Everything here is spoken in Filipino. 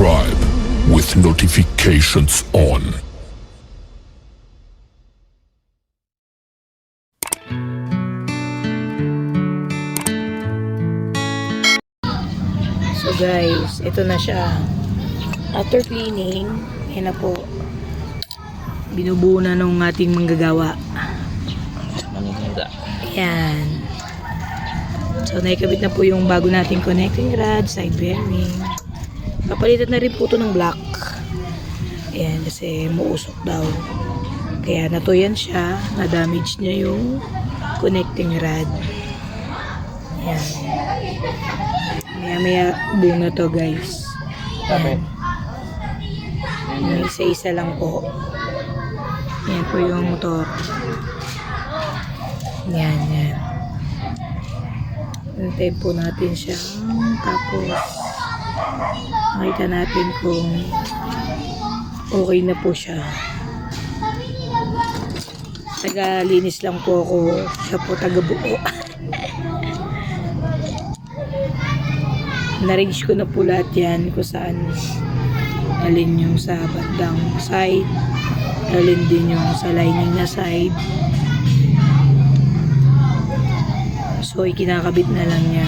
subscribe with notifications on. So guys, ito na siya. After cleaning, yan na po. Binubuo na nung ating manggagawa. Manghihila. Ayan. So naikabit na po yung bago nating connecting rod, side bearing. Papalitan na rin po ito ng black. Ayan, kasi muusok daw. Kaya natuyan siya, na-damage niya yung connecting rod. Ayan. Maya-maya buo na to guys. Ayan. Isa-isa lang po. Ayan po yung motor. Yan, yan. Antayin po natin siya. Tapos, makita natin kung okay na po siya. Taga-linis lang po ako. Siya po taga-buo. Na-range ko na po lahat yan kung saan alin yung sa bandang side, alin din yung sa lining na side. So, ikinakabit na lang niya.